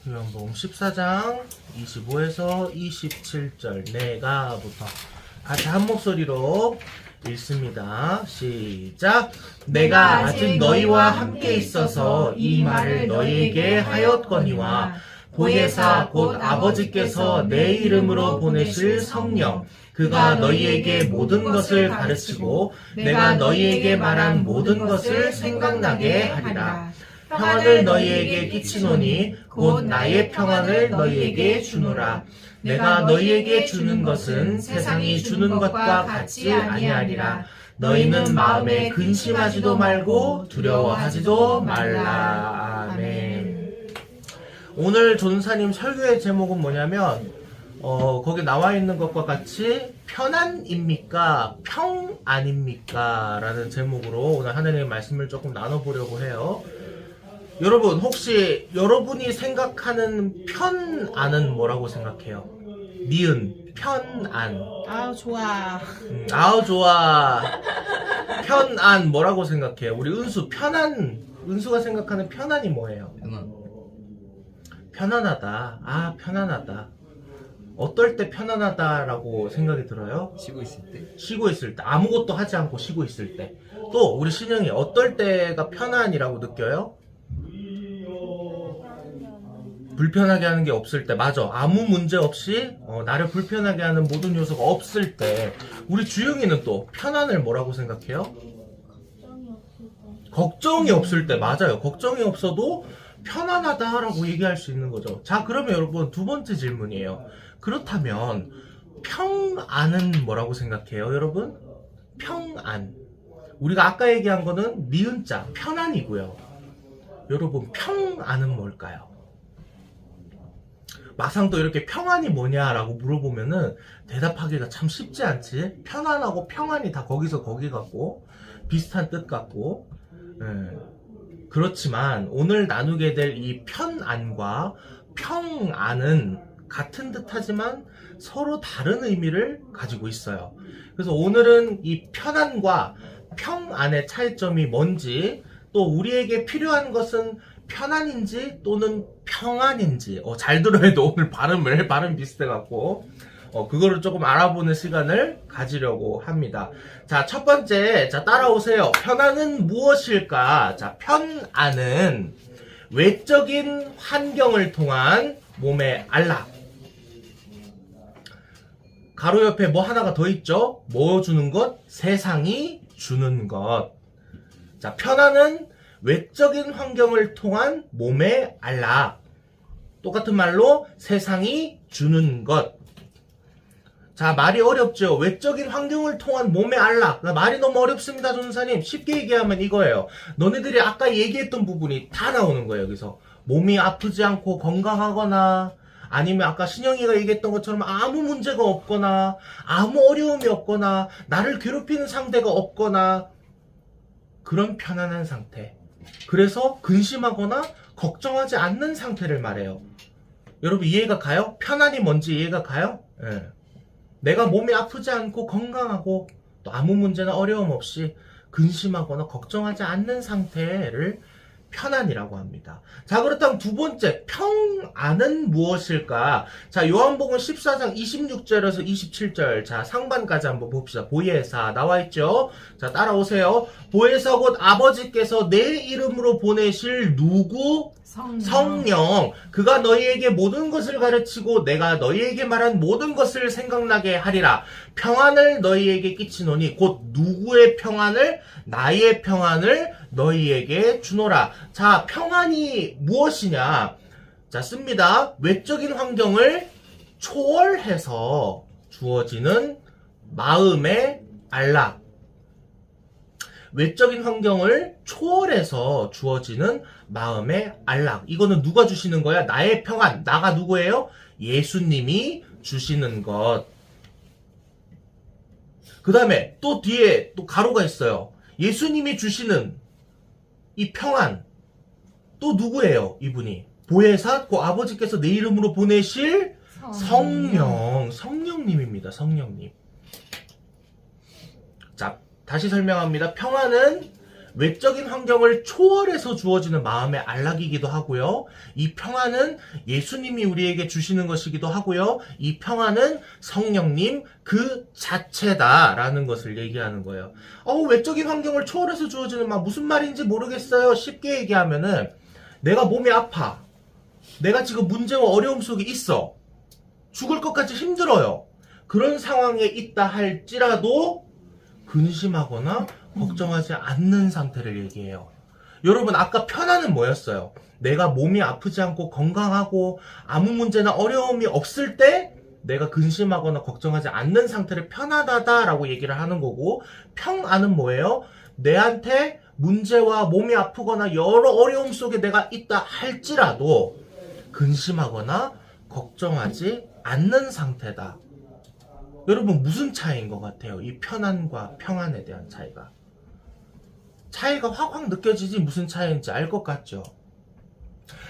요한복음 14장 25에서 27절 내가부터 같이 한 목소리로 읽습니다. 시작. 내가 아직 너희와 함께 있어서 이 말을 너희에게 하였거니와 보혜사 곧 아버지께서 내 이름으로 보내실 성령 그가 너희에게 모든 것을 가르치고 내가 너희에게 말한 모든 것을 생각나게 하리라. 평안을 너희에게 끼치노니 곧 나의 평안을 너희에게 주노라. 내가 너희에게 주는 것은 세상이 주는 것과 같지 아니하리라. 너희는 마음에 근심하지도 말고 두려워하지도 말라. 아멘. 오늘 전사님 설교의 제목은 뭐냐면 거기 나와 있는 것과 같이 편안입니까? 평안입니까? 라는 제목으로 오늘 하나님의 말씀을 조금 나눠보려고 해요. 여러분 혹시 여러분이 생각하는 편안은 뭐라고 생각해요? 니은 편안. 아우 좋아. 아우 좋아. 편안 뭐라고 생각해요? 우리 은수 편안. 은수가 생각하는 편안이 뭐예요? 편안하다. 아 편안하다. 어떨 때 편안하다라고 생각이 들어요? 쉬고 있을 때? 쉬고 있을 때. 아무것도 하지 않고 쉬고 있을 때. 또 우리 신영이 어떨 때가 편안이라고 느껴요? 불편하게 하는 게 없을 때. 맞아. 아무 문제 없이 나를 불편하게 하는 모든 요소가 없을 때. 우리 주영이는 또 편안을 뭐라고 생각해요? 걱정이 없을 때. 맞아요. 걱정이 없어도 편안하다라고 얘기할 수 있는 거죠. 자, 그러면 여러분 두 번째 질문이에요. 그렇다면 평안은 뭐라고 생각해요, 여러분? 평안. 우리가 아까 얘기한 거는 니은자 편안이고요. 여러분 평안은 뭘까요? 막상 또 이렇게 평안이 뭐냐라고 물어보면은 대답하기가 참 쉽지 않지. 편안하고 평안이 다 거기서 거기 같고 비슷한 뜻 같고. 그렇지만 오늘 나누게 될 이 편안과 평안은 같은 듯하지만 서로 다른 의미를 가지고 있어요. 그래서 오늘은 이 편안과 평안의 차이점이 뭔지, 또 우리에게 필요한 것은 편안인지 또는 평안인지, 잘 들어야 돼. 오늘 발음 비슷해갖고 그거를 조금 알아보는 시간을 가지려고 합니다. 자, 첫 번째, 자 따라오세요. 편안은 무엇일까? 자, 편안은 외적인 환경을 통한 몸의 안락. 가로 옆에 뭐 하나가 더 있죠? 뭐 주는 것? 세상이 주는 것. 자, 편안은 외적인 환경을 통한 몸의 안락. 똑같은 말로 세상이 주는 것. 자, 말이 어렵죠? 외적인 환경을 통한 몸의 안락. 말이 너무 어렵습니다, 전사님. 쉽게 얘기하면 이거예요. 너네들이 아까 얘기했던 부분이 다 나오는 거예요. 여기서 몸이 아프지 않고 건강하거나, 아니면 아까 신영이가 얘기했던 것처럼 아무 문제가 없거나, 아무 어려움이 없거나, 나를 괴롭히는 상대가 없거나, 그런 편안한 상태. 그래서 근심하거나 걱정하지 않는 상태를 말해요. 여러분 이해가 가요? 편안이 뭔지 이해가 가요? 네. 내가 몸이 아프지 않고 건강하고 또 아무 문제나 어려움 없이 근심하거나 걱정하지 않는 상태를 편안이라고 합니다. 자, 그렇다면 두 번째, 평안은 무엇일까? 자, 요한복음 14장 26절에서 27절. 자, 상반까지 한번 봅시다. 보혜사 나와있죠? 자, 따라오세요. 보혜사 곧 아버지께서 내 이름으로 보내실 누구? 성령. 그가 너희에게 모든 것을 가르치고 내가 너희에게 말한 모든 것을 생각나게 하리라. 평안을 너희에게 끼치노니 곧 누구의 평안을? 나의 평안을 너희에게 주노라. 자, 평안이 무엇이냐? 자, 씁니다. 외적인 환경을 초월해서 주어지는 마음의 안락. 외적인 환경을 초월해서 주어지는 마음의 안락. 이거는 누가 주시는 거야? 나의 평안. 나가 누구예요? 예수님이 주시는 것. 그 다음에 또 뒤에 또 가로가 있어요. 예수님이 주시는 이 평안. 또 누구예요? 이분이. 보혜사, 그 아버지께서 내 이름으로 보내실 성령. 성령님입니다. 성령님. 자, 다시 설명합니다. 평안은 외적인 환경을 초월해서 주어지는 마음의 안락이기도 하고요. 이 평안은 예수님이 우리에게 주시는 것이기도 하고요. 이 평안은 성령님 그 자체다라는 것을 얘기하는 거예요. 외적인 환경을 초월해서 주어지는 무슨 말인지 모르겠어요. 쉽게 얘기하면은 내가 몸이 아파. 내가 지금 문제와 어려움 속에 있어. 죽을 것까지 힘들어요. 그런 상황에 있다 할지라도 근심하거나 걱정하지 않는 상태를 얘기해요. 여러분, 아까 편안은 뭐였어요? 내가 몸이 아프지 않고 건강하고 아무 문제나 어려움이 없을 때 내가 근심하거나 걱정하지 않는 상태를 편안하다라고 얘기를 하는 거고, 평안은 뭐예요? 내한테 문제와 몸이 아프거나 여러 어려움 속에 내가 있다 할지라도 근심하거나 걱정하지 않는 상태다. 여러분, 무슨 차이인 것 같아요? 이 편안과 평안에 대한 차이가 확 느껴지지 무슨 차이인지 알 것 같죠?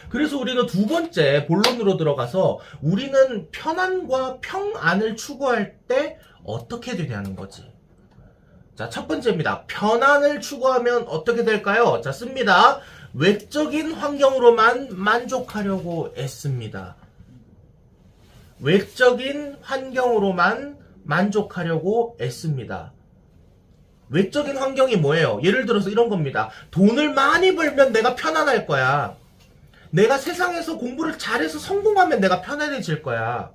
그래서 우리는 두 번째 본론으로 들어가서 우리는 편안과 평안을 추구할 때 어떻게 되냐는 거지. 자, 첫 번째입니다. 편안을 추구하면 어떻게 될까요? 자, 씁니다. 외적인 환경으로만 만족하려고 애씁니다. 외적인 환경으로만 만족하려고 애씁니다. 외적인 환경이 뭐예요? 예를 들어서 이런 겁니다. 돈을 많이 벌면 내가 편안할 거야. 내가 세상에서 공부를 잘해서 성공하면 내가 편안해질 거야.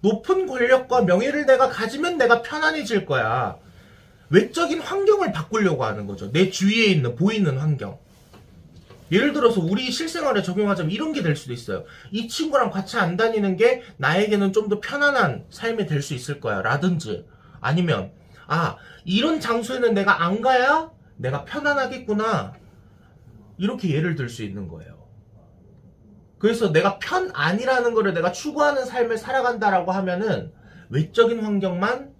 높은 권력과 명예를 내가 가지면 내가 편안해질 거야. 외적인 환경을 바꾸려고 하는 거죠. 내 주위에 있는 보이는 환경. 예를 들어서 우리 실생활에 적용하자면 이런 게 될 수도 있어요. 이 친구랑 같이 안 다니는 게 나에게는 좀 더 편안한 삶이 될 수 있을 거야. 라든지 아니면 이런 장소에는 내가 안 가야 내가 편안하겠구나. 이렇게 예를 들 수 있는 거예요. 그래서 내가 편안이라는 거를 내가 추구하는 삶을 살아간다라고 하면은 외적인 환경만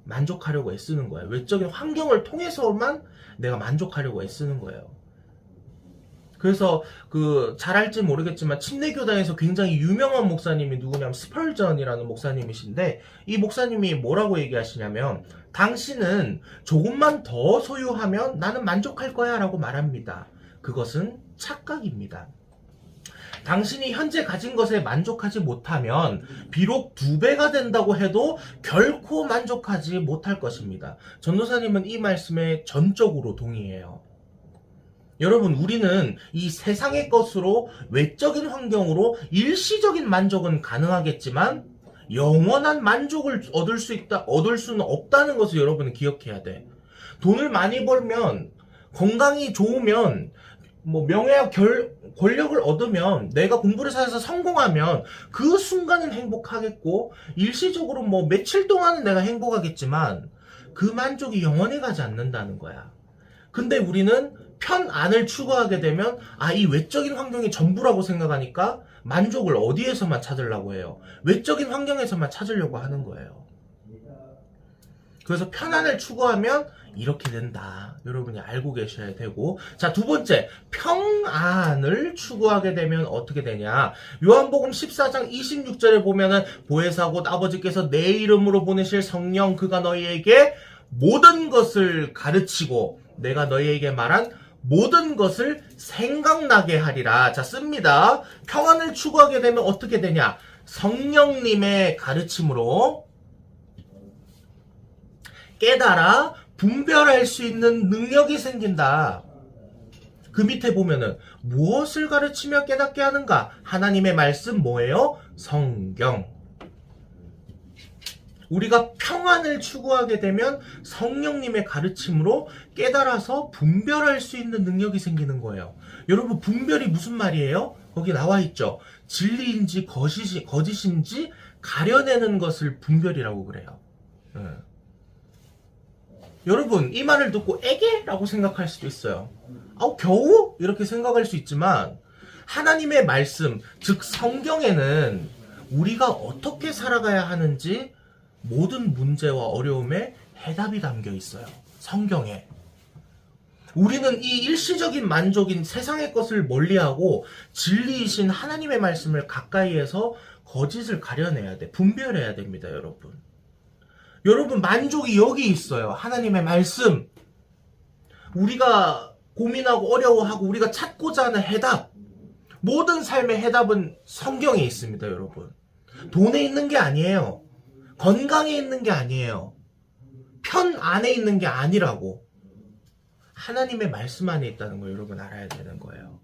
만족하려고 애쓰는 거예요. 외적인 환경을 통해서만 내가 만족하려고 애쓰는 거예요. 그래서 잘 알지 모르겠지만 침례교단에서 굉장히 유명한 목사님이 누구냐면 스펄전이라는 목사님이신데, 이 목사님이 뭐라고 얘기하시냐면 당신은 조금만 더 소유하면 나는 만족할 거야 라고 말합니다. 그것은 착각입니다. 당신이 현재 가진 것에 만족하지 못하면 비록 2배가 된다고 해도 결코 만족하지 못할 것입니다. 전도사님은 이 말씀에 전적으로 동의해요. 여러분, 우리는 이 세상의 것으로 외적인 환경으로 일시적인 만족은 가능하겠지만 영원한 만족을 얻을 수는 없다는 것을 여러분은 기억해야 돼. 돈을 많이 벌면, 건강이 좋으면, 명예와 권력을 얻으면, 내가 공부를 잘해서 성공하면 그 순간은 행복하겠고, 일시적으로 며칠 동안은 내가 행복하겠지만 그 만족이 영원히 가지 않는다는 거야. 근데 우리는 편안을 추구하게 되면 이 외적인 환경이 전부라고 생각하니까 만족을 어디에서만 찾으려고 해요? 외적인 환경에서만 찾으려고 하는 거예요. 그래서 편안을 추구하면 이렇게 된다. 여러분이 알고 계셔야 되고, 자, 두 번째, 평안을 추구하게 되면 어떻게 되냐? 요한복음 14장 26절에 보면은 보혜사 곧 아버지께서 내 이름으로 보내실 성령 그가 너희에게 모든 것을 가르치고 내가 너희에게 말한 모든 것을 생각나게 하리라. 자, 씁니다. 평안을 추구하게 되면 어떻게 되냐? 성령님의 가르침으로 깨달아 분별할 수 있는 능력이 생긴다. 그 밑에 보면은 무엇을 가르치며 깨닫게 하는가? 하나님의 말씀 뭐예요? 성경. 우리가 평안을 추구하게 되면 성령님의 가르침으로 깨달아서 분별할 수 있는 능력이 생기는 거예요. 여러분, 분별이 무슨 말이에요? 거기 나와 있죠. 진리인지 거짓인지 가려내는 것을 분별이라고 그래요. 여러분, 이 말을 듣고 에게라고 생각할 수도 있어요. 겨우? 이렇게 생각할 수 있지만 하나님의 말씀, 즉 성경에는 우리가 어떻게 살아가야 하는지 모든 문제와 어려움에 해답이 담겨 있어요. 성경에. 우리는 이 일시적인 만족인 세상의 것을 멀리하고 진리이신 하나님의 말씀을 가까이에서 거짓을 가려내야 돼. 분별해야 됩니다, 여러분. 여러분, 만족이 여기 있어요. 하나님의 말씀. 우리가 고민하고 어려워하고 우리가 찾고자 하는 해답, 모든 삶의 해답은 성경에 있습니다, 여러분. 돈에 있는 게 아니에요. 건강에 있는 게 아니에요. 편 안에 있는 게 아니라고. 하나님의 말씀 안에 있다는 걸 여러분 알아야 되는 거예요.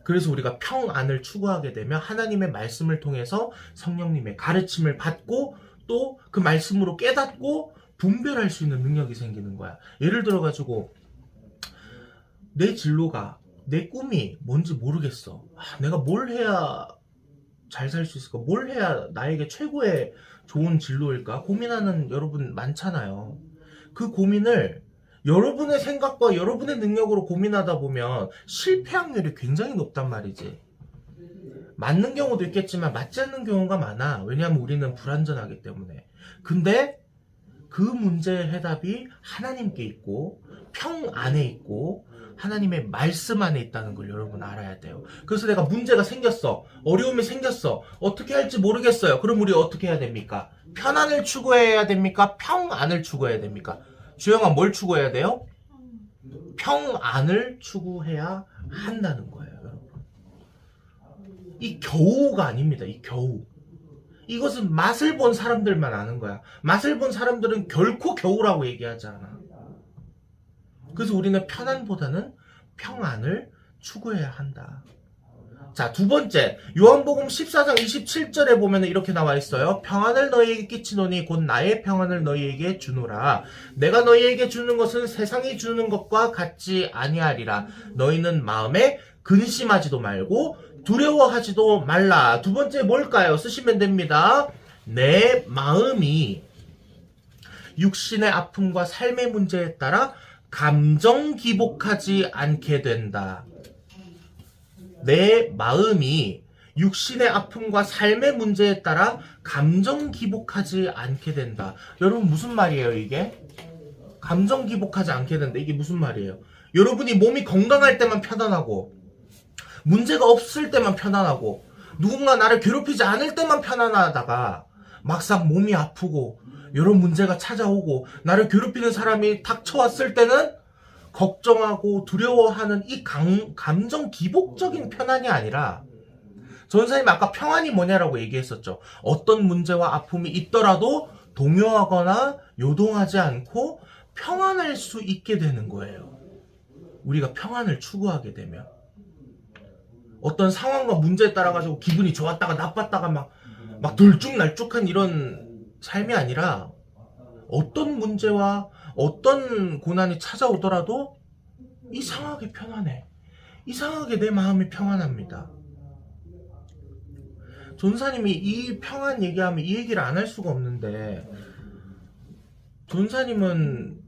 그래서 우리가 평안을 추구하게 되면 하나님의 말씀을 통해서 성령님의 가르침을 받고 또 그 말씀으로 깨닫고 분별할 수 있는 능력이 생기는 거야. 예를 들어가지고 내 진로가, 내 꿈이 뭔지 모르겠어. 내가 뭘 해야 잘 살 수 있을까? 뭘 해야 나에게 최고의 좋은 진로일까? 고민하는 여러분 많잖아요. 그 고민을 여러분의 생각과 여러분의 능력으로 고민하다 보면 실패 확률이 굉장히 높단 말이지. 맞는 경우도 있겠지만 맞지 않는 경우가 많아. 왜냐하면 우리는 불완전하기 때문에. 근데 그 문제의 해답이 하나님께 있고 평 안에 있고 하나님의 말씀 안에 있다는 걸 여러분 알아야 돼요. 그래서 내가 문제가 생겼어. 어려움이 생겼어. 어떻게 할지 모르겠어요. 그럼 우리 어떻게 해야 됩니까? 편안을 추구해야 됩니까? 평안을 추구해야 됩니까? 주영아, 뭘 추구해야 돼요? 평안을 추구해야 한다는 거예요, 여러분. 이 겨우가 아닙니다. 이 겨우. 이것은 맛을 본 사람들만 아는 거야. 맛을 본 사람들은 결코 겨우라고 얘기하지 않아. 그래서 우리는 편안보다는 평안을 추구해야 한다. 자, 두 번째, 요한복음 14장 27절에 보면 이렇게 나와 있어요. 평안을 너희에게 끼치노니 곧 나의 평안을 너희에게 주노라. 내가 너희에게 주는 것은 세상이 주는 것과 같지 아니하리라. 너희는 마음에 근심하지도 말고 두려워하지도 말라. 두 번째 뭘까요? 쓰시면 됩니다. 내 마음이 육신의 아픔과 삶의 문제에 따라 감정 기복하지 않게 된다. 내 마음이 육신의 아픔과 삶의 문제에 따라 감정 기복하지 않게 된다. 여러분 무슨 말이에요 이게? 감정 기복하지 않게 된다. 이게 무슨 말이에요? 여러분이 몸이 건강할 때만 편안하고 문제가 없을 때만 편안하고 누군가 나를 괴롭히지 않을 때만 편안하다가 막상 몸이 아프고 여러 문제가 찾아오고 나를 괴롭히는 사람이 닥쳐왔을 때는 걱정하고 두려워하는 이 감정 기복적인 편안이 아니라 전사님 아까 평안이 뭐냐라고 얘기했었죠. 어떤 문제와 아픔이 있더라도 동요하거나 요동하지 않고 평안할 수 있게 되는 거예요. 우리가 평안을 추구하게 되면 어떤 상황과 문제에 따라 가지고 기분이 좋았다가 나빴다가 막 들쭉날쭉한 이런 삶이 아니라 어떤 문제와 어떤 고난이 찾아오더라도 이상하게 편안해. 이상하게 내 마음이 평안합니다. 전사님이 이 평안 얘기하면 이 얘기를 안 할 수가 없는데 전사님은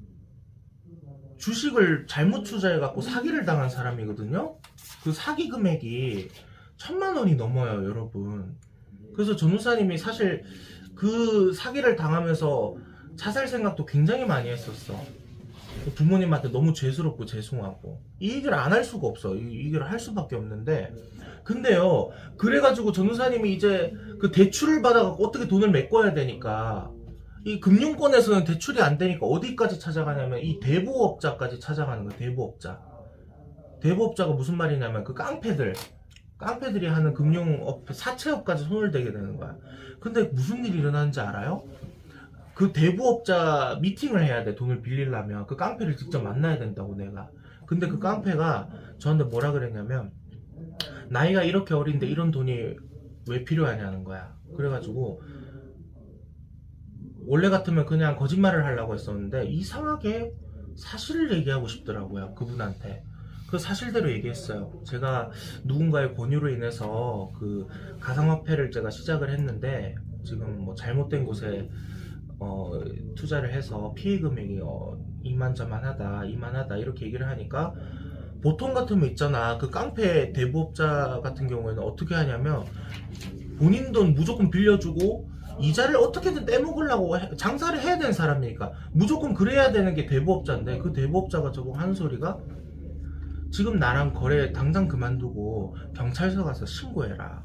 주식을 잘못 투자해갖고 사기를 당한 사람이거든요. 그 사기 금액이 1,000만 원이 넘어요, 여러분. 그래서 전우사님이 사실 그 사기를 당하면서 자살 생각도 굉장히 많이 했었어. 부모님한테 너무 죄스럽고 죄송하고 이 얘기를 안 할 수가 없어. 이 얘기를 할 수밖에 없는데 근데요 그래가지고 전우사님이 이제 그 대출을 받아갖고 어떻게 돈을 메꿔야 되니까 이 금융권에서는 대출이 안 되니까 어디까지 찾아가냐면 이 대부업자까지 찾아가는 거야. 대부업자가 무슨 말이냐면 그 깡패들이 하는 금융업 사채업까지 손을 대게 되는 거야. 근데 무슨 일이 일어나는지 알아요? 그 대부업자 미팅을 해야 돼. 돈을 빌리려면 그 깡패를 직접 만나야 된다고 내가. 근데 그 깡패가 저한테 뭐라 그랬냐면 나이가 이렇게 어린데 이런 돈이 왜 필요하냐는 거야. 그래가지고 원래 같으면 그냥 거짓말을 하려고 했었는데 이상하게 사실을 얘기하고 싶더라고요. 그분한테. 그 사실대로 얘기했어요. 제가 누군가의 권유로 인해서 그 가상화폐를 제가 시작을 했는데 지금 뭐 잘못된 곳에 투자를 해서 피해 금액이 이만저만하다 이렇게 얘기를 하니까 보통 같으면 있잖아. 그 깡패 대부업자 같은 경우에는 어떻게 하냐면 본인 돈 무조건 빌려주고 이자를 어떻게든 떼먹으려고 장사를 해야 되는 사람이니까 무조건 그래야 되는 게 대부업자인데 그 대부업자가 저보고 하는 소리가 지금 나랑 거래 당장 그만두고 경찰서 가서 신고해라.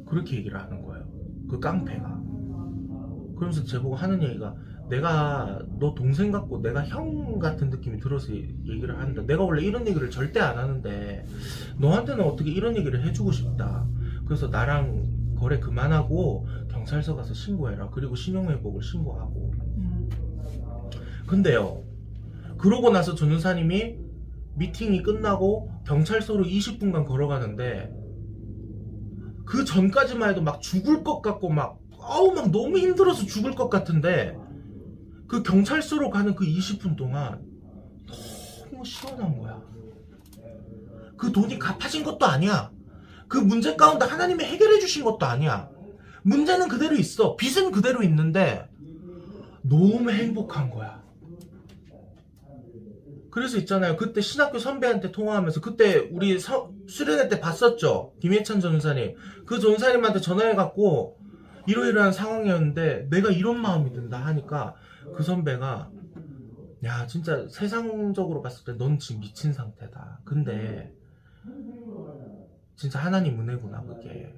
그렇게 얘기를 하는 거예요. 그 깡패가. 그러면서 제보고 하는 얘기가 내가 너 동생 같고 내가 형 같은 느낌이 들어서 얘기를 한다. 내가 원래 이런 얘기를 절대 안 하는데 너한테는 어떻게 이런 얘기를 해주고 싶다. 그래서 나랑 거래 그만하고 경찰서 가서 신고해라. 그리고 신용회복을 신고하고. 근데요, 그러고 나서 전도사님이 미팅이 끝나고 경찰서로 20분간 걸어가는데 그 전까지만 해도 막 죽을 것 같고 막 너무 힘들어서 죽을 것 같은데 그 경찰서로 가는 그 20분 동안 너무 시원한 거야. 그 돈이 갚아진 것도 아니야. 그 문제 가운데 하나님이 해결해 주신 것도 아니야. 문제는 그대로 있어. 빚은 그대로 있는데 너무 행복한 거야. 그래서 있잖아요. 그때 신학교 선배한테 통화하면서 그때 우리 수련회 때 봤었죠. 김예찬 전사님. 그 전사님한테 전화해갖고 이러이러한 상황이었는데 내가 이런 마음이 든다 하니까 그 선배가 야 진짜 세상적으로 봤을 때 넌 지금 미친 상태다. 근데 진짜 하나님 은혜구나 그게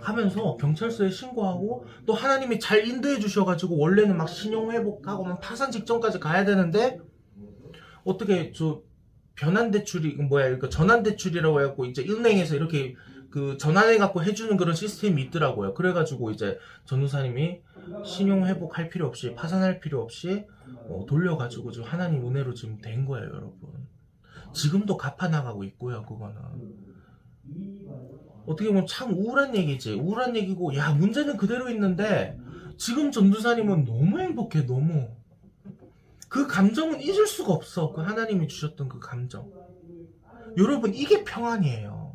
하면서 경찰서에 신고하고 또 하나님이 잘 인도해 주셔가지고 원래는 막 신용회복하고 막 파산 직전까지 가야 되는데 어떻게 저 변환대출이 이거 전환대출이라고 해갖고 이제 은행에서 이렇게 그 전환해갖고 해주는 그런 시스템이 있더라고요. 그래가지고 이제 전도사님이 신용회복할 필요 없이 파산할 필요 없이 돌려가지고 좀 하나님 은혜로 지금 된 거예요, 여러분. 지금도 갚아나가고 있고요, 그거는. 어떻게 보면 참 우울한 얘기지. 우울한 얘기고, 야, 문제는 그대로 있는데, 지금 전도사님은 너무 행복해, 너무. 그 감정은 잊을 수가 없어. 그 하나님이 주셨던 그 감정. 여러분, 이게 평안이에요.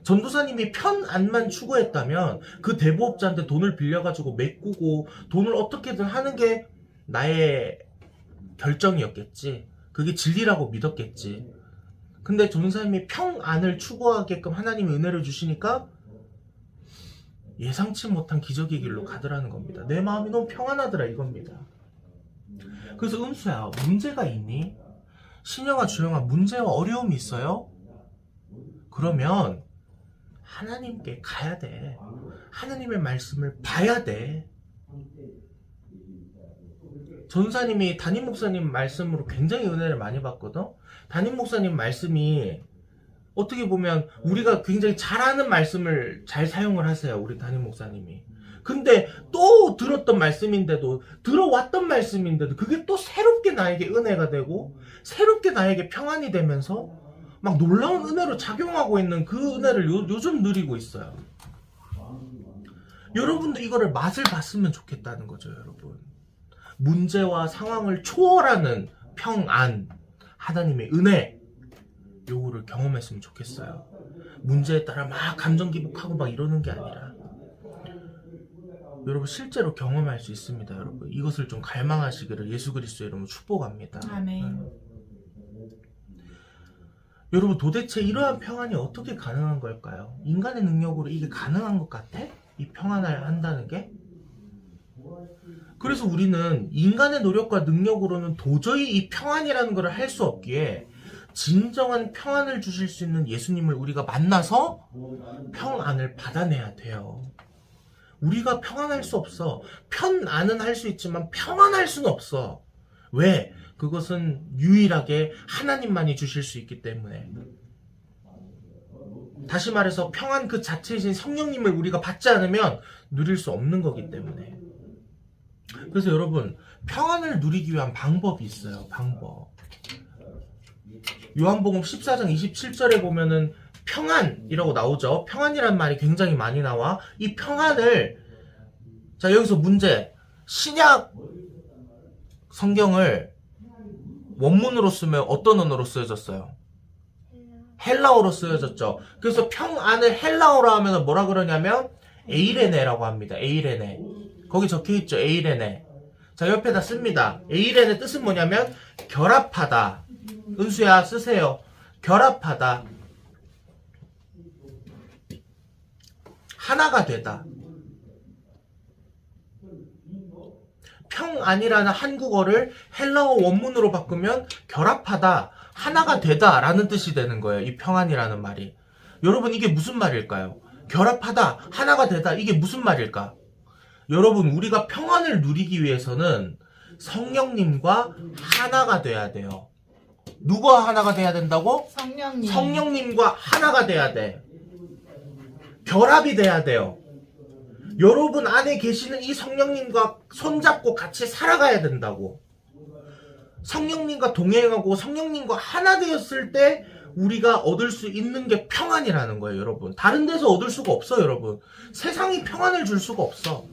전도사님이 편안만 추구했다면, 그 대부업자한테 돈을 빌려가지고 메꾸고, 돈을 어떻게든 하는 게 나의 결정이었겠지. 그게 진리라고 믿었겠지. 근데 전도사님이 평안을 추구하게끔 하나님이 은혜를 주시니까 예상치 못한 기적의 길로 가더라는 겁니다. 내 마음이 너무 평안하더라 이겁니다. 그래서 은수야, 문제가 있니? 신영아, 주영아, 문제와 어려움이 있어요? 그러면 하나님께 가야 돼. 하나님의 말씀을 봐야 돼. 전사님이 담임 목사님 말씀으로 굉장히 은혜를 많이 받거든. 담임 목사님 말씀이 어떻게 보면 우리가 굉장히 잘하는 말씀을 잘 사용을 하세요. 우리 담임 목사님이. 근데 또 들었던 말씀인데도 들어왔던 말씀인데도 그게 또 새롭게 나에게 은혜가 되고 새롭게 나에게 평안이 되면서 막 놀라운 은혜로 작용하고 있는 그 은혜를 요즘 누리고 있어요. 여러분도 이거를 맛을 봤으면 좋겠다는 거죠, 여러분. 문제와 상황을 초월하는 평안, 하나님의 은혜, 요거를 경험했으면 좋겠어요. 문제에 따라 막 감정 기복하고 막 이러는 게 아니라 여러분 실제로 경험할 수 있습니다. 여러분 이것을 좀 갈망하시기를 예수 그리스도의 이름으로 축복합니다. 아멘. 여러분 도대체 이러한 평안이 어떻게 가능한 걸까요? 인간의 능력으로 이게 가능한 것 같아? 이 평안을 한다는 게? 그래서 우리는 인간의 노력과 능력으로는 도저히 이 평안이라는 걸 할 수 없기에 진정한 평안을 주실 수 있는 예수님을 우리가 만나서 평안을 받아내야 돼요. 우리가 평안할 수 없어. 편안은 할 수 있지만 평안할 수는 없어. 왜? 그것은 유일하게 하나님만이 주실 수 있기 때문에. 다시 말해서 평안 그 자체이신 성령님을 우리가 받지 않으면 누릴 수 없는 거기 때문에. 그래서 여러분 평안을 누리기 위한 방법이 있어요. 방법. 요한복음 14장 27절에 보면은 평안이라고 나오죠. 평안이란 말이 굉장히 많이 나와. 이 평안을 자 여기서 문제. 신약 성경을 원문으로 쓰면 어떤 언어로 쓰여졌어요? 헬라어로 쓰여졌죠. 그래서 평안을 헬라어로 하면 뭐라 그러냐면 에이레네라고 합니다. 에이레네. 거기 적혀있죠. 에이레네. 자 옆에다 씁니다. 에이레네 뜻은 뭐냐면 결합하다. 은수야 쓰세요. 결합하다. 하나가 되다. 평안이라는 한국어를 헬라어 원문으로 바꾸면 결합하다, 하나가 되다 라는 뜻이 되는 거예요. 이 평안이라는 말이. 여러분 이게 무슨 말일까요? 결합하다, 하나가 되다, 이게 무슨 말일까? 여러분, 우리가 평안을 누리기 위해서는 성령님과 하나가 돼야 돼요. 누가 하나가 돼야 된다고? 성령님. 성령님과 하나가 돼야 돼. 결합이 돼야 돼요. 여러분 안에 계시는 이 성령님과 손잡고 같이 살아가야 된다고. 성령님과 동행하고 성령님과 하나 되었을 때 우리가 얻을 수 있는 게 평안이라는 거예요, 여러분. 다른 데서 얻을 수가 없어, 여러분. 세상이 평안을 줄 수가 없어.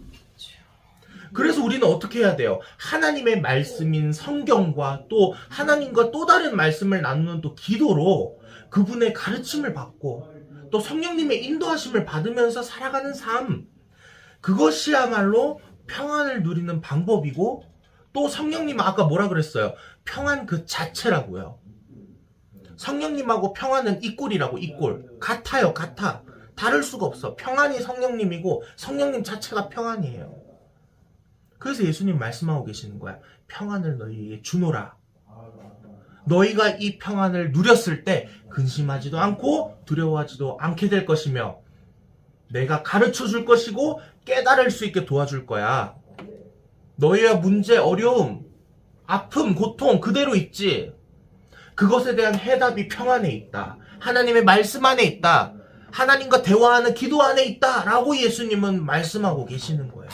그래서 우리는 어떻게 해야 돼요? 하나님의 말씀인 성경과 또 하나님과 또 다른 말씀을 나누는 또 기도로 그분의 가르침을 받고 또 성령님의 인도하심을 받으면서 살아가는 삶, 그것이야말로 평안을 누리는 방법이고, 또 성령님은 아까 뭐라 그랬어요? 평안 그 자체라고요. 성령님하고 평안은 이꼴이라고. 이꼴 같아요. 같아. 다를 수가 없어. 평안이 성령님이고 성령님 자체가 평안이에요. 그래서 예수님 말씀하고 계시는 거야. 평안을 너희에게 주노라. 너희가 이 평안을 누렸을 때 근심하지도 않고 두려워하지도 않게 될 것이며 내가 가르쳐 줄 것이고 깨달을 수 있게 도와줄 거야. 너희의 문제, 어려움, 아픔, 고통 그대로 있지. 그것에 대한 해답이 평안에 있다. 하나님의 말씀 안에 있다. 하나님과 대화하는 기도 안에 있다. 라고 예수님은 말씀하고 계시는 거예요.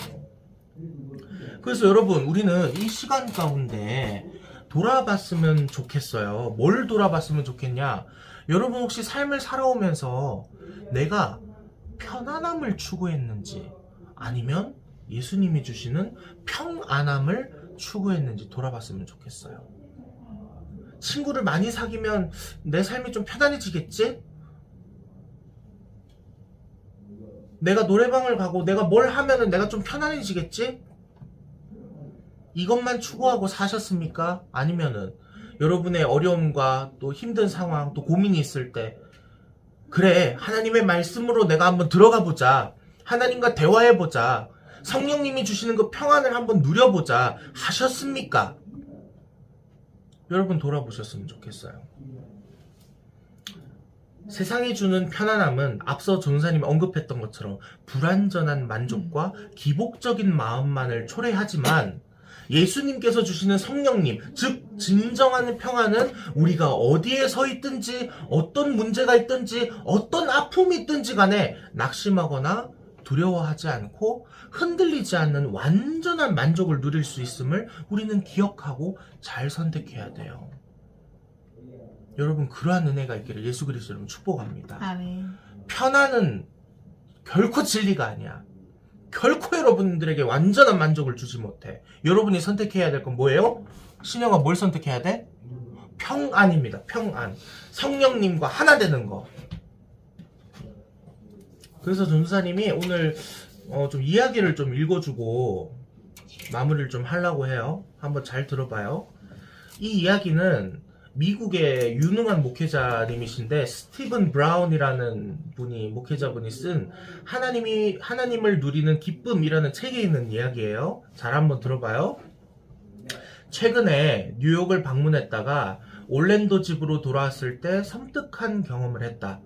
그래서 여러분, 우리는 이 시간 가운데 돌아봤으면 좋겠어요. 뭘 돌아봤으면 좋겠냐? 여러분 혹시 삶을 살아오면서 내가 편안함을 추구했는지 아니면 예수님이 주시는 평안함을 추구했는지 돌아봤으면 좋겠어요. 친구를 많이 사귀면 내 삶이 좀 편안해지겠지? 내가 노래방을 가고 내가 뭘 하면은 내가 좀 편안해지겠지? 이것만 추구하고 사셨습니까? 아니면은 여러분의 어려움과 또 힘든 상황, 또 고민이 있을 때 그래, 하나님의 말씀으로 내가 한번 들어가 보자. 하나님과 대화해 보자. 성령님이 주시는 그 평안을 한번 누려보자 하셨습니까? 여러분 돌아보셨으면 좋겠어요. 세상이 주는 편안함은 앞서 전사님이 언급했던 것처럼 불완전한 만족과 기복적인 마음만을 초래하지만 예수님께서 주시는 성령님, 즉 진정한 평안은 우리가 어디에 서 있든지 어떤 문제가 있든지 어떤 아픔이 있든지 간에 낙심하거나 두려워하지 않고 흔들리지 않는 완전한 만족을 누릴 수 있음을 우리는 기억하고 잘 선택해야 돼요. 여러분 그러한 은혜가 있기를 예수 그리스도 이름으로 축복합니다. 아멘. 편안은 결코 진리가 아니야. 결코 여러분들에게 완전한 만족을 주지 못해. 여러분이 선택해야 될 건 뭐예요? 신영아 뭘 선택해야 돼? 평안입니다. 평안. 성령님과 하나 되는 거. 그래서 전도사님이 오늘 좀 이야기를 좀 읽어주고 마무리를 좀 하려고 해요. 한번 잘 들어봐요. 이 이야기는 미국의 유능한 목회자님이신데 스티븐 브라운이라는 목회자분이 쓴 하나님을 누리는 기쁨이라는 책에 있는 이야기예요. 잘 한번 들어봐요. 최근에 뉴욕을 방문했다가 올랜도 집으로 돌아왔을 때 섬뜩한 경험을 했다.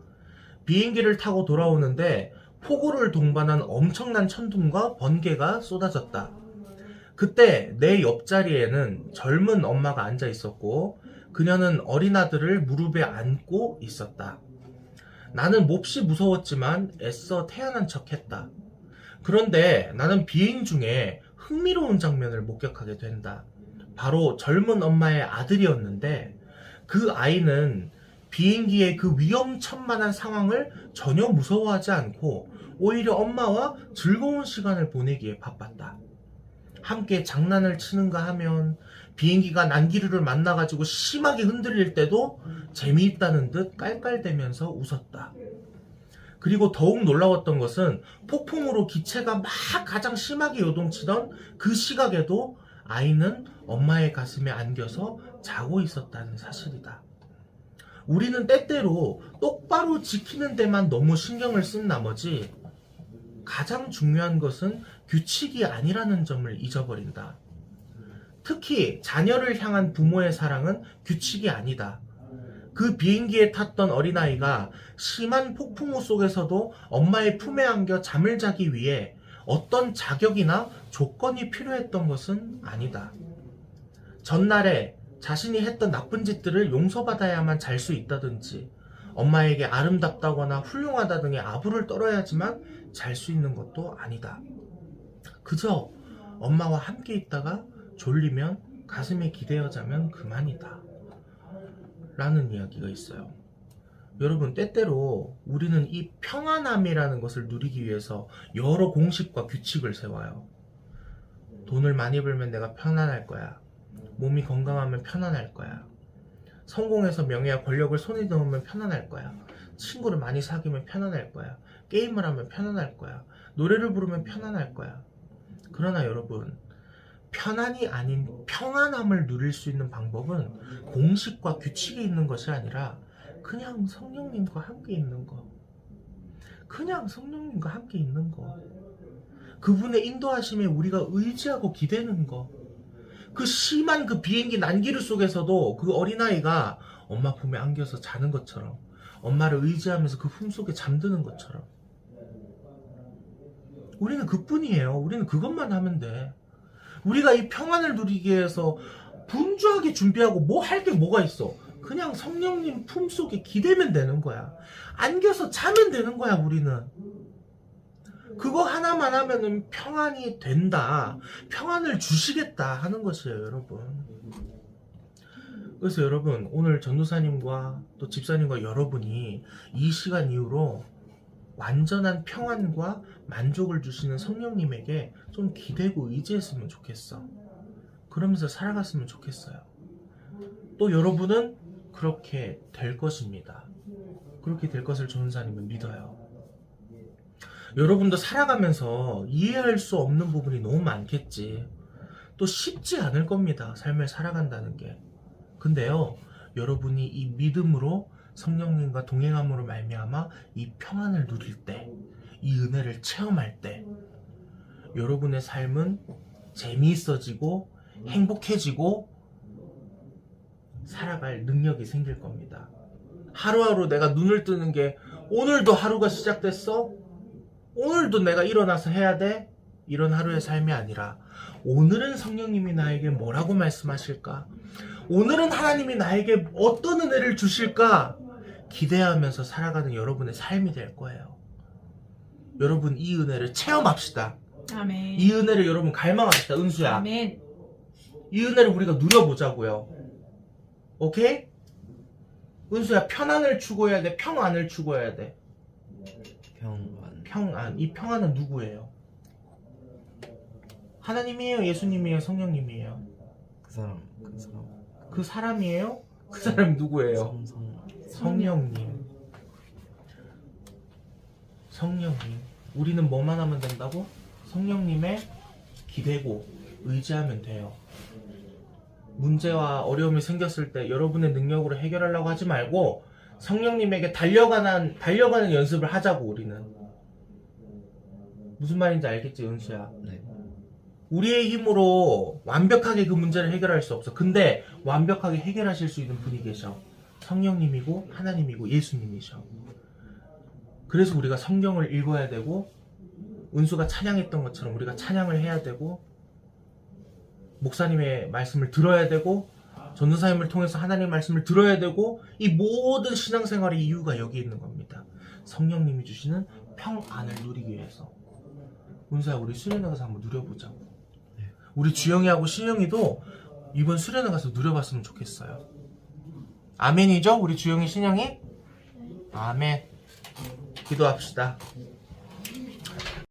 비행기를 타고 돌아오는데 폭우를 동반한 엄청난 천둥과 번개가 쏟아졌다. 그때 내 옆자리에는 젊은 엄마가 앉아 있었고 그녀는 어린 아들을 무릎에 안고 있었다. 나는 몹시 무서웠지만 애써 태연한 척했다. 그런데 나는 비행 중에 흥미로운 장면을 목격하게 된다. 바로 젊은 엄마의 아들이었는데 그 아이는 비행기의 그 위험천만한 상황을 전혀 무서워하지 않고 오히려 엄마와 즐거운 시간을 보내기에 바빴다. 함께 장난을 치는가 하면 비행기가 난기류를 만나가지고 심하게 흔들릴 때도 재미있다는 듯 깔깔대면서 웃었다. 그리고 더욱 놀라웠던 것은 폭풍으로 기체가 막 가장 심하게 요동치던 그 시각에도 아이는 엄마의 가슴에 안겨서 자고 있었다는 사실이다. 우리는 때때로 똑바로 지키는 데만 너무 신경을 쓴 나머지 가장 중요한 것은 규칙이 아니라는 점을 잊어버린다. 특히 자녀를 향한 부모의 사랑은 규칙이 아니다. 그 비행기에 탔던 어린아이가 심한 폭풍우 속에서도 엄마의 품에 안겨 잠을 자기 위해 어떤 자격이나 조건이 필요했던 것은 아니다. 전날에 자신이 했던 나쁜 짓들을 용서받아야만 잘 수 있다든지 엄마에게 아름답다거나 훌륭하다 등의 아부를 떨어야지만 잘 수 있는 것도 아니다. 그저 엄마와 함께 있다가 졸리면 가슴에 기대어 자면 그만이다. 라는 이야기가 있어요. 여러분, 때때로 우리는 이 평안함이라는 것을 누리기 위해서 여러 공식과 규칙을 세워요. 돈을 많이 벌면 내가 편안할 거야. 몸이 건강하면 편안할 거야. 성공해서 명예와 권력을 손에 넣으면 편안할 거야. 친구를 많이 사귀면 편안할 거야. 게임을 하면 편안할 거야. 노래를 부르면 편안할 거야. 그러나 여러분, 편안이 아닌 평안함을 누릴 수 있는 방법은 공식과 규칙이 있는 것이 아니라 그냥 성령님과 함께 있는 거. 그냥 성령님과 함께 있는 거. 그분의 인도하심에 우리가 의지하고 기대는 거. 그 심한 그 비행기 난기류 속에서도 그 어린아이가 엄마 품에 안겨서 자는 것처럼, 엄마를 의지하면서 그 품속에 잠드는 것처럼. 우리는 그뿐이에요. 우리는 그것만 하면 돼. 우리가 이 평안을 누리기 위해서 분주하게 준비하고 뭐 할 게 뭐가 있어. 그냥 성령님 품속에 기대면 되는 거야. 안겨서 자면 되는 거야, 우리는. 그거 하나만 하면은 평안이 된다. 평안을 주시겠다 하는 것이에요, 여러분. 그래서 여러분, 오늘 전도사님과 또 집사님과 여러분이 이 시간 이후로 완전한 평안과 만족을 주시는 성령님에게 좀 기대고 의지했으면 좋겠어. 그러면서 살아갔으면 좋겠어요. 또 여러분은 그렇게 될 것입니다. 그렇게 될 것을 전도사님은 믿어요. 여러분도 살아가면서 이해할 수 없는 부분이 너무 많겠지. 또 쉽지 않을 겁니다. 삶을 살아간다는 게. 근데요, 여러분이 이 믿음으로 성령님과 동행함으로 말미암아 이 평안을 누릴 때, 이 은혜를 체험할 때 여러분의 삶은 재미있어지고 행복해지고 살아갈 능력이 생길 겁니다. 하루하루 내가 눈을 뜨는 게 오늘도 하루가 시작됐어? 오늘도 내가 일어나서 해야 돼? 이런 하루의 삶이 아니라 오늘은 성령님이 나에게 뭐라고 말씀하실까? 오늘은 하나님이 나에게 어떤 은혜를 주실까? 기대하면서 살아가는 여러분의 삶이 될 거예요. 여러분, 이 은혜를 체험합시다. 아멘. 이 은혜를 여러분 갈망합시다. 은수야, 아멘. 이 은혜를 우리가 누려보자고요. 오케이? 은수야, 편안을 추구해야 돼? 평안을 추구해야 돼? 평안. 이 평안은 누구예요? 하나님이에요? 예수님이에요? 성령님이에요? 그 사람이에요? 그 사람이 누구예요? 성령님. 성령님. 우리는 뭐만 하면 된다고? 성령님의 기대고 의지하면 돼요. 문제와 어려움이 생겼을 때 여러분의 능력으로 해결하려고 하지 말고 성령님에게 달려가는 연습을 하자고. 우리는 무슨 말인지 알겠지, 은수야? 네. 우리의 힘으로 완벽하게 그 문제를 해결할 수 없어. 근데 완벽하게 해결하실 수 있는 분이 계셔. 성령님이고 하나님이고 예수님이셔. 그래서 우리가 성경을 읽어야 되고, 은수가 찬양했던 것처럼 우리가 찬양을 해야 되고, 목사님의 말씀을 들어야 되고, 전도사님을 통해서 하나님의 말씀을 들어야 되고, 이 모든 신앙생활의 이유가 여기 있는 겁니다. 성령님이 주시는 평안을 누리기 위해서. 은수야, 우리 수련회 가서 한번 누려보자고. 우리 주영이하고 신영이도 이번 수련회 가서 누려봤으면 좋겠어요. 아멘이죠? 우리 주영이 신영이? 아멘. 기도합시다.